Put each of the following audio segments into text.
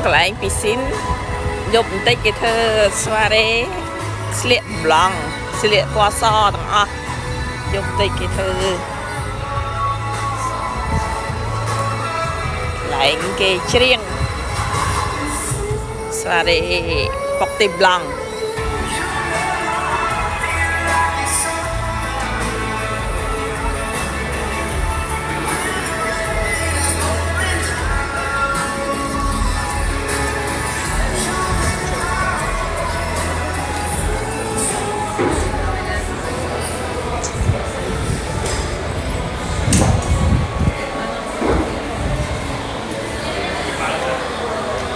កន្លែងពីស៊ីនយប់បន្តិចគេធ្វើស្វារេស្លៀកប្លង់ស្លៀកពណ៌សទាំងអស់យប់បន្តិចគេធ្វើកន្លែងគេច្រៀងស្វារេប៉ុកទីប្លង់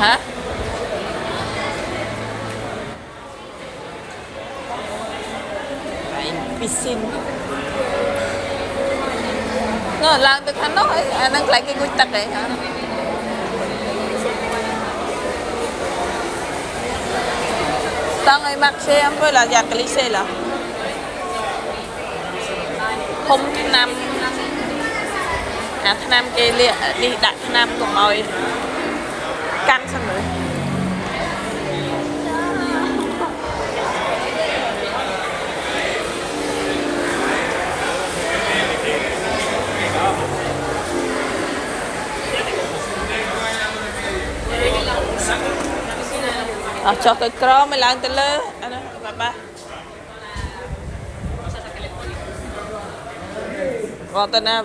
ហ៎ពីស៊ីននោះឡើងទៅខាងនោះអានឹងកន្លែងគេងូតទឹកហ៎tăng ấy mặc xe em với là giặt cái ly xe là không nam nam kia đi đặt nam cùng ngồi căng xong rồi cho cái cro mới làm từ lơ ba còn tên nào